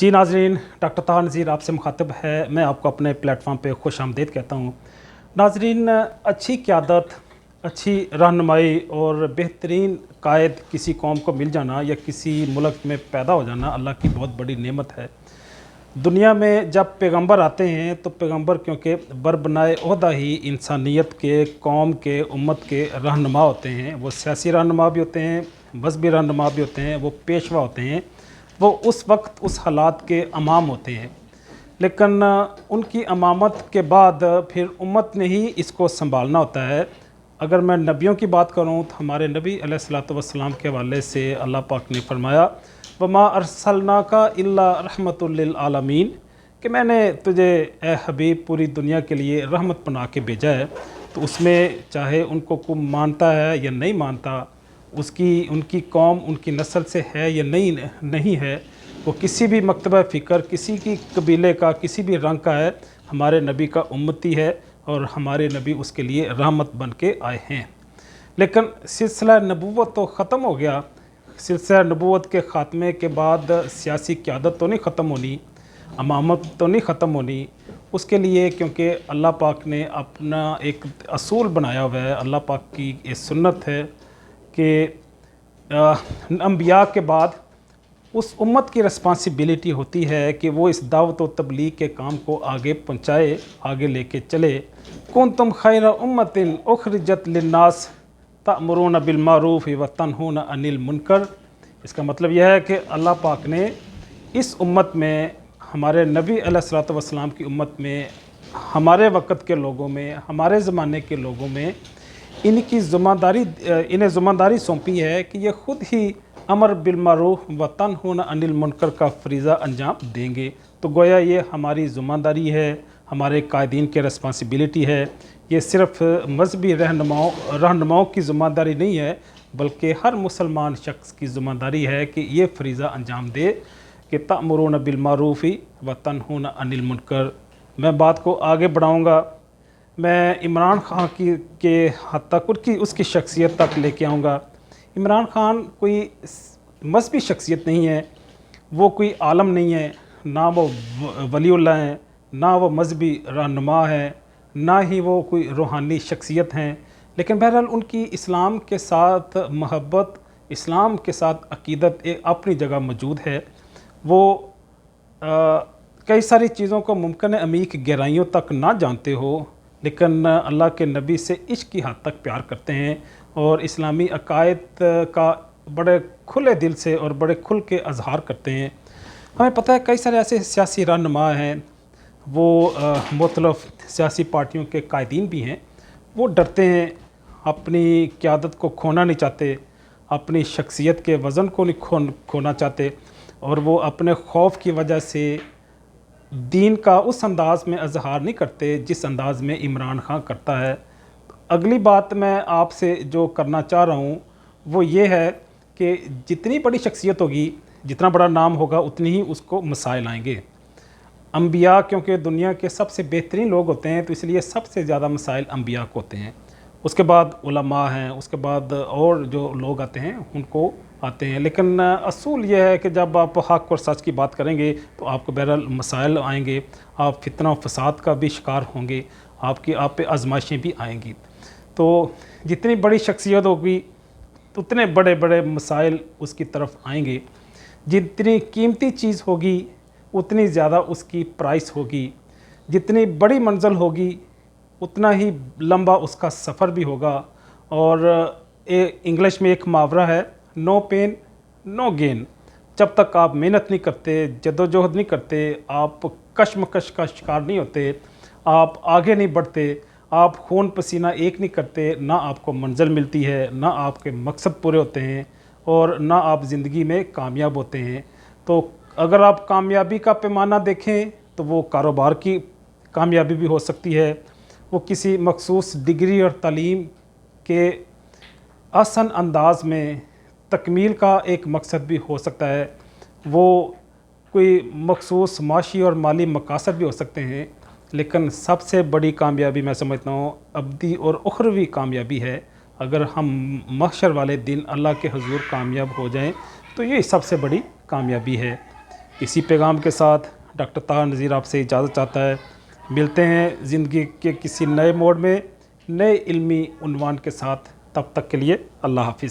जी नाज़रीन, डॉक्टर ताहा नज़ीर आपसे मुखातब है। मैं आपको अपने प्लेटफॉर्म पे खुश आमदीद कहता हूँ। नाज़रीन, अच्छी क़यादत, अच्छी रहनुमाई और बेहतरीन कायद किसी कौम को मिल जाना या किसी मुल्क में पैदा हो जाना अल्लाह की बहुत बड़ी नेमत है। दुनिया में जब पैगंबर आते हैं तो पैगंबर क्योंकि बरबनाए ओहदा ही इंसानियत के, कौम के, उम्मत के रहनुमा होते हैं। वो सियासी रहनुमा भी होते हैं, मजहबी रहनुमा भी होते हैं, वो पेशवा होते हैं, वो उस वक्त उस हालात के इमाम होते हैं। लेकिन उनकी इमामत के बाद फिर उम्मत ने ही इसको संभालना होता है। अगर मैं नबियों की बात करूं तो हमारे नबी अलैहिस्सलातु वस्सलाम के हवाले से अल्लाह पाक ने फरमाया, वमा अरसलनाका इल्ला रहमतुल लिल आलमीन, कि मैंने तुझे ए हबीब पूरी दुनिया के लिए रहमत बना के भेजा है। तो उसमें चाहे उनको कोई मानता है या नहीं मानता, उनकी कौम उनकी नस्ल से है या नहीं है, वो किसी भी मकतबा फ़िक्र, किसी की कबीले का, किसी भी रंग का है, हमारे नबी का उम्मती है और हमारे नबी उसके लिए रहमत बन के आए हैं। लेकिन सिलसिला नबूवत तो ख़त्म हो गया। सिलसिला नबूवत के ख़ात्मे के बाद सियासी क़यादत तो नहीं ख़त्म होनी, इमामत तो नहीं ख़त्म होनी। उसके लिए क्योंकि अल्लाह पाक ने अपना एक असूल बनाया हुआ है, अल्लाह पाक की ये सुन्नत है कि अंबिया के बाद उस उम्मत की रिस्पांसिबिलिटी होती है कि वो इस दावत व तबलीग के काम को आगे पहुँचाए, आगे लेके चले। कुंतुम खैर उम्मतिन उखरिजत लिन्नास तअमुरून बिल मारूफ व तनहून अनिल मुनकर। इसका मतलब यह है कि अल्लाह पाक ने इस उम्मत में, हमारे नबी अलैहिस्सलातु वस्सलाम की उम्मत में, हमारे वक़्त के लोगों में, हमारे ज़माने के लोगों में इन्हें ज़िम्मेदारी सौंपी है कि ये ख़ुद ही अमर बिल मारूफ व तनहून अनिल मुनकर का फ़रीज़ा अंजाम देंगे। तो गोया ये हमारी ज़िम्मेदारी है, हमारे कायदीन की रिस्पांसिबिलिटी है। ये सिर्फ़ मजहबी रहनुमाओं की ज़िम्मेदारी नहीं है, बल्कि हर मुसलमान शख्स की ज़िम्मेदारी है कि ये फ़रीज़ा अंजाम दे कि तअमुरून बिल मारूफ़ व तनहून अनिल मुनकर। मैं बात को आगे बढ़ाऊँगा। मैं इमरान खान के हद तक उसकी शख्सियत तक लेके आऊँगा। इमरान खान कोई मजहबी शख्सियत नहीं है, वो कोई आलम नहीं है, ना वो वलीउल्लाह हैं, ना वो मजहबी रहनुमा है, ना ही वो कोई रूहानी शख्सियत हैं। लेकिन बहरहाल उनकी इस्लाम के साथ मोहब्बत, इस्लाम के साथ अक़ीदत एक अपनी जगह मौजूद है। वो कई सारी चीज़ों को मुमकिन अमीक गहराइयों तक ना जानते हो, लेकिन अल्लाह के नबी से इश्क की हद तक प्यार करते हैं और इस्लामी अकायद का बड़े खुले दिल से और बड़े खुल के अजहार करते हैं। हमें पता है कई सारे ऐसे सियासी रहनुमा हैं, वो मुख्तलिफ़ सियासी पार्टियों के कायदीन भी हैं। वो डरते हैं, अपनी क़यादत को खोना नहीं चाहते, अपनी शख्सियत के वज़न को नहीं खोना चाहते, और वो अपने खौफ की वजह से दीन का उस अंदाज़ में इजहार नहीं करते जिस अंदाज़ में इमरान खान करता है। अगली बात मैं आपसे जो करना चाह रहा हूँ वो ये है कि जितनी बड़ी शख्सियत होगी, जितना बड़ा नाम होगा, उतनी ही उसको मसाइल आएंगे। अंबिया क्योंकि दुनिया के सबसे बेहतरीन लोग होते हैं, तो इसलिए सबसे ज़्यादा मसाइल अंबिया को होते हैं। उसके बाद उलमा हैं, उसके बाद और जो लोग आते हैं उनको आते हैं। लेकिन असूल ये है कि जब आप हक़ और सच की बात करेंगे तो आपको बहरहाल मसाइल आएंगे, आप फितना फसाद का भी शिकार होंगे, आप पे आजमाइशें भी आएंगी। तो जितनी बड़ी शख्सियत होगी उतने बड़े बड़े मसाइल उसकी तरफ आएंगे। जितनी कीमती चीज़ होगी उतनी ज़्यादा उसकी प्राइस होगी। जितनी बड़ी मंजिल होगी उतना ही लंबा उसका सफ़र भी होगा। और इंग्लिश में एक मुहावरा है, नो पेन नो गेन। जब तक आप मेहनत नहीं करते, जद्दोजहद नहीं करते, आप कशमकश का शिकार नहीं होते, आप आगे नहीं बढ़ते, आप खून पसीना एक नहीं करते, ना आपको मंजिल मिलती है, ना आपके मकसद पूरे होते हैं और ना आप ज़िंदगी में कामयाब होते हैं। तो अगर आप कामयाबी का पैमाना देखें तो वो कारोबार की कामयाबी भी हो सकती है, वो किसी मखसूस डिग्री और तालीम के आसान अंदाज में तकमील का एक मकसद भी हो सकता है, वो कोई मखसूस माशी और माली मकासद भी हो सकते हैं। लेकिन सबसे बड़ी कामयाबी मैं समझता हूँ अब्दी और उखरवी कामयाबी है। अगर हम महशर वाले दिन अल्लाह के हुजूर कामयाब हो जाएं तो ये सबसे बड़ी कामयाबी है। اسی پیغام کے ساتھ ڈاکٹر طاہر نذیر آپ سے اجازت چاہتا ہے. ملتے ہیں زندگی کے کسی نئے موڑ میں نئے علمی عنوان کے ساتھ. تب تک کے لیے اللہ حافظ.